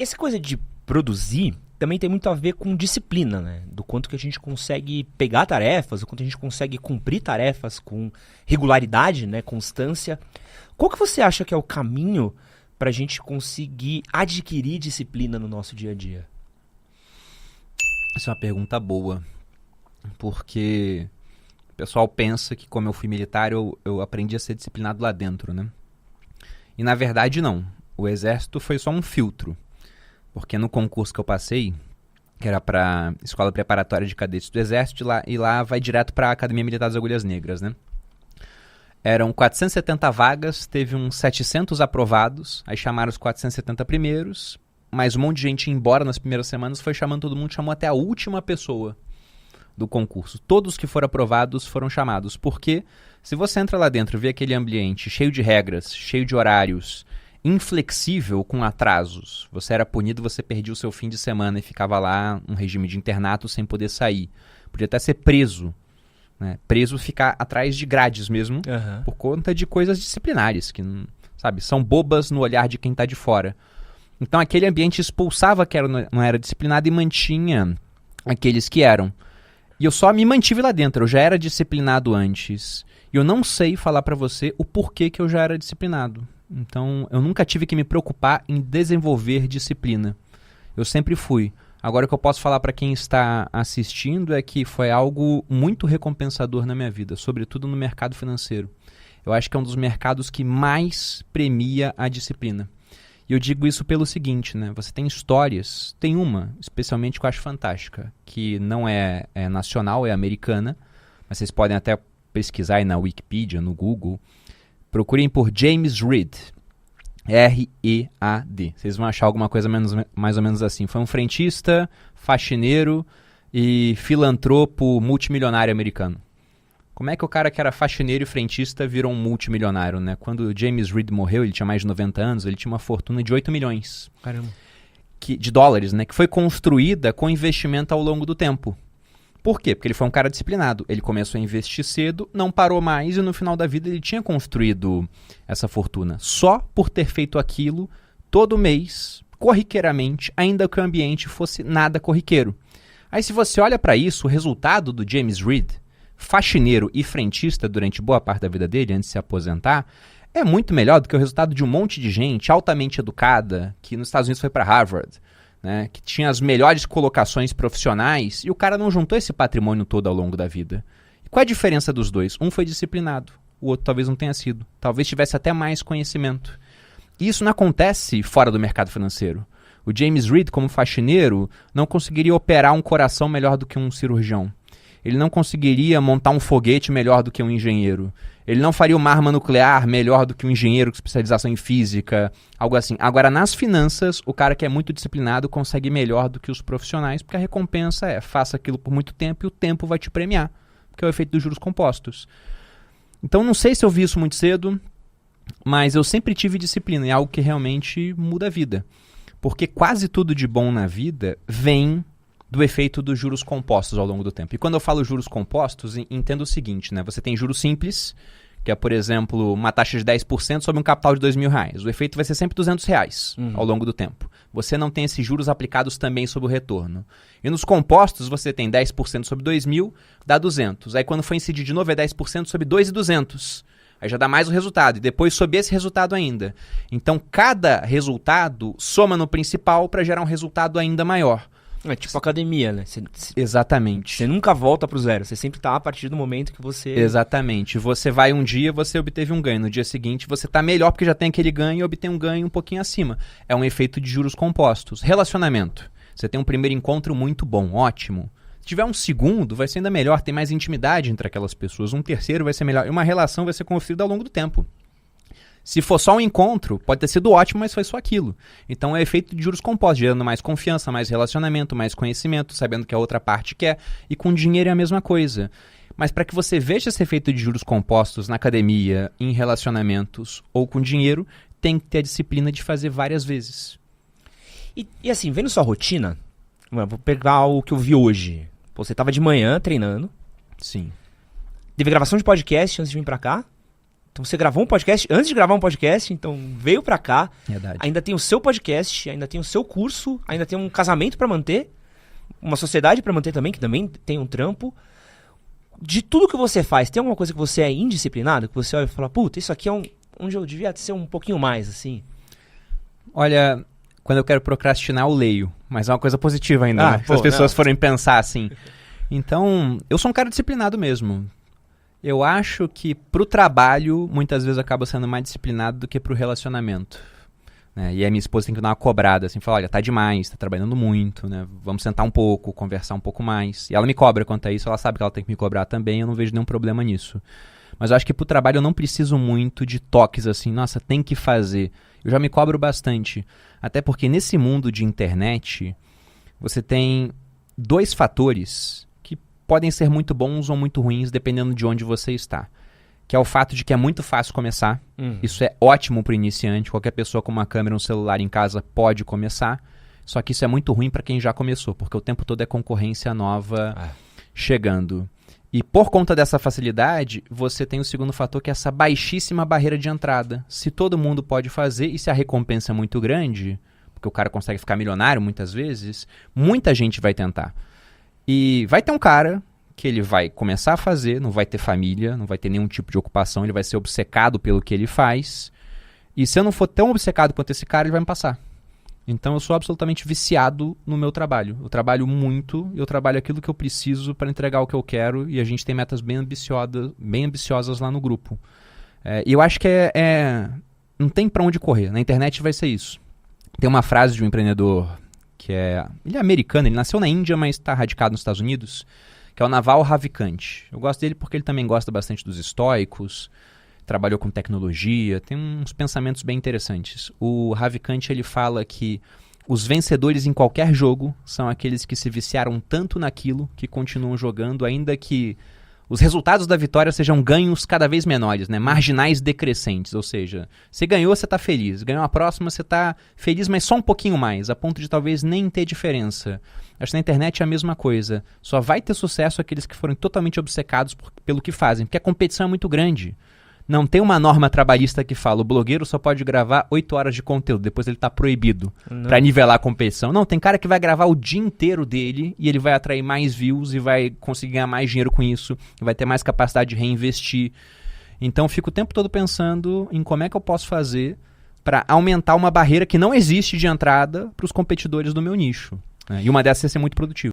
essa coisa de produzir também tem muito a ver com disciplina, né? Do quanto que a gente consegue pegar tarefas, do quanto a gente consegue cumprir tarefas com regularidade, né? Constância. Qual que você acha que é o caminho para a gente conseguir adquirir disciplina no nosso dia a dia? Essa é uma pergunta boa, porque o pessoal pensa que como eu fui militar eu aprendi a ser disciplinado lá dentro, né? E na verdade não. O exército foi só um filtro. Porque no concurso que eu passei, que era para Escola Preparatória de Cadetes do Exército, e lá vai direto para a Academia Militar das Agulhas Negras, né? Eram 470 vagas, teve uns 700 aprovados, aí chamaram os 470 primeiros, mas um monte de gente ia embora nas primeiras semanas, foi chamando todo mundo, chamou até a última pessoa do concurso. Todos que foram aprovados foram chamados, porque se você entra lá dentro e vê aquele ambiente cheio de regras, cheio de horários, inflexível com atrasos. Você era punido, você perdia o seu fim de semana e ficava lá um regime de internato sem poder sair. Podia até ser preso, né? Preso ficar atrás de grades mesmo, por conta de coisas disciplinares, que sabe, são bobas no olhar de quem está de fora. Então aquele ambiente expulsava quem não era disciplinado e mantinha aqueles que eram. E eu só me mantive lá dentro, eu já era disciplinado antes. E eu não sei falar para você o porquê que eu já era disciplinado. Então, eu nunca tive que me preocupar em desenvolver disciplina. Eu sempre fui. Agora, o que eu posso falar para quem está assistindo é que foi algo muito recompensador na minha vida, sobretudo no mercado financeiro. Eu acho que é um dos mercados que mais premia a disciplina. E eu digo isso pelo seguinte, né? Você tem histórias, tem uma, especialmente que eu acho fantástica, que não é nacional, é americana, mas vocês podem até pesquisar aí na Wikipedia, no Google. Procurem por James Reed, R-E-A-D. Vocês vão achar alguma coisa mais ou menos assim. Foi um frentista, faxineiro e filantropo multimilionário americano. Como é que o cara que era faxineiro e frentista virou um multimilionário, né? Quando James Reed morreu, ele tinha mais de 90 anos, ele tinha uma fortuna de 8 milhões de dólares, né? Que foi construída com investimento ao longo do tempo. Por quê? Porque ele foi um cara disciplinado. Ele começou a investir cedo, não parou mais e no final da vida ele tinha construído essa fortuna. Só por ter feito aquilo todo mês, corriqueiramente, ainda que o ambiente fosse nada corriqueiro. Aí se você olha para isso, o resultado do James Reed, faxineiro e frentista durante boa parte da vida dele, antes de se aposentar, é muito melhor do que o resultado de um monte de gente altamente educada, que nos Estados Unidos foi para Harvard, né, que tinha as melhores colocações profissionais, e o cara não juntou esse patrimônio todo ao longo da vida. E qual é a diferença dos dois? Um foi disciplinado, o outro talvez não tenha sido. Talvez tivesse até mais conhecimento. E isso não acontece fora do mercado financeiro. O James Reed, como faxineiro, não conseguiria operar um coração melhor do que um cirurgião. Ele não conseguiria montar um foguete melhor do que um engenheiro. Ele não faria uma arma nuclear melhor do que um engenheiro com especialização em física, algo assim. Agora, nas finanças, o cara que é muito disciplinado consegue melhor do que os profissionais, porque a recompensa é faça aquilo por muito tempo e o tempo vai te premiar, que é o efeito dos juros compostos. Então, não sei se eu vi isso muito cedo, mas eu sempre tive disciplina, é algo que realmente muda a vida. Porque quase tudo de bom na vida vem do efeito dos juros compostos ao longo do tempo. E quando eu falo juros compostos, entendo o seguinte, né? Você tem juros simples, que é, por exemplo, uma taxa de 10% sobre um capital de R$2.000. O efeito vai ser sempre R$200 ao longo do tempo. Você não tem esses juros aplicados também sobre o retorno. E nos compostos, você tem 10% sobre 2.000, dá 200. Aí quando for incidir de novo, é 10% sobre 2.200. Aí já dá mais o resultado. E depois sob esse resultado ainda. Então, cada resultado soma no principal para gerar um resultado ainda maior. É tipo academia, né? Exatamente. Você nunca volta pro zero. Você sempre tá a partir do momento que você... Exatamente. Você vai um dia, você obteve um ganho. No dia seguinte, você tá melhor porque já tem aquele ganho e obtém um ganho um pouquinho acima. É um efeito de juros compostos. Relacionamento. Você tem um primeiro encontro muito bom, ótimo. Se tiver um segundo, vai ser ainda melhor. Tem mais intimidade entre aquelas pessoas. Um terceiro vai ser melhor. E uma relação vai ser construída ao longo do tempo. Se for só um encontro, pode ter sido ótimo, mas foi só aquilo. Então é efeito de juros compostos, gerando mais confiança, mais relacionamento, mais conhecimento, sabendo que a outra parte quer. E com dinheiro é a mesma coisa. Mas para que você veja esse efeito de juros compostos na academia, em relacionamentos ou com dinheiro, tem que ter a disciplina de fazer várias vezes. E assim, vendo sua rotina, vou pegar o que eu vi hoje. Pô, você tava de manhã treinando. Sim. Teve gravação de podcast antes de vir pra cá. Então você gravou um podcast antes de gravar um podcast, então veio pra cá, Verdade. ainda tem o seu podcast, ainda tem o seu curso, ainda tem um casamento pra manter, uma sociedade pra manter também, que também tem um trampo. De tudo que você faz, tem alguma coisa que você é indisciplinado? Que você olha e fala, puta, isso aqui é onde eu devia ser um pouquinho mais, assim? Olha, quando eu quero procrastinar, eu leio. Mas é uma coisa positiva ainda, né? Se as pessoas forem pensar assim. Então, eu sou um cara disciplinado mesmo. Eu acho que pro trabalho, muitas vezes eu acabo sendo mais disciplinado do que pro relacionamento. Né? E a minha esposa tem que dar uma cobrada, assim, falar, olha, tá demais, tá trabalhando muito, né? Vamos sentar um pouco, conversar um pouco mais. E ela me cobra quanto a isso, ela sabe que ela tem que me cobrar também, eu não vejo nenhum problema nisso. Mas eu acho que pro trabalho eu não preciso muito de toques assim, nossa, tem que fazer. Eu já me cobro bastante. Até porque nesse mundo de internet, você tem 2 fatores que podem ser muito bons ou muito ruins, dependendo de onde você está. Que é o fato de que é muito fácil começar. Isso é ótimo para o iniciante. Qualquer pessoa com uma câmera e um celular em casa pode começar. Só que isso é muito ruim para quem já começou, porque o tempo todo é concorrência nova chegando. E por conta dessa facilidade, você tem o segundo fator, que é essa baixíssima barreira de entrada. Se todo mundo pode fazer, e se a recompensa é muito grande, porque o cara consegue ficar milionário muitas vezes, muita gente vai tentar. E vai ter um cara que ele vai começar a fazer, não vai ter família, não vai ter nenhum tipo de ocupação, ele vai ser obcecado pelo que ele faz. E se eu não for tão obcecado quanto esse cara, ele vai me passar. Então eu sou absolutamente viciado no meu trabalho. Eu trabalho muito, eu trabalho aquilo que eu preciso para entregar o que eu quero, e a gente tem metas bem ambiciosas lá no grupo. E eu acho que não tem para onde correr. Na internet vai ser isso. Tem uma frase de um empreendedor ele é americano, ele nasceu na Índia, mas está radicado nos Estados Unidos, que é o Naval Ravikant. Eu gosto dele porque ele também gosta bastante dos estoicos, trabalhou com tecnologia, tem uns pensamentos bem interessantes. O Ravikant, ele fala que os vencedores em qualquer jogo são aqueles que se viciaram tanto naquilo que continuam jogando, ainda que os resultados da vitória sejam ganhos cada vez menores, né? Marginais decrescentes, ou seja, você ganhou, você está feliz, ganhou a próxima, você está feliz, mas só um pouquinho mais, a ponto de talvez nem ter diferença. Acho que na internet é a mesma coisa, só vai ter sucesso aqueles que forem totalmente obcecados pelo que fazem, porque a competição é muito grande. Não tem uma norma trabalhista que fala, o blogueiro só pode gravar 8 horas de conteúdo, depois ele está proibido para nivelar a competição. Não, tem cara que vai gravar o dia inteiro dele e ele vai atrair mais views e vai conseguir ganhar mais dinheiro com isso, e vai ter mais capacidade de reinvestir. Então eu fico o tempo todo pensando em como é que eu posso fazer para aumentar uma barreira que não existe de entrada para os competidores do meu nicho. Né? E uma dessas é ser muito produtivo.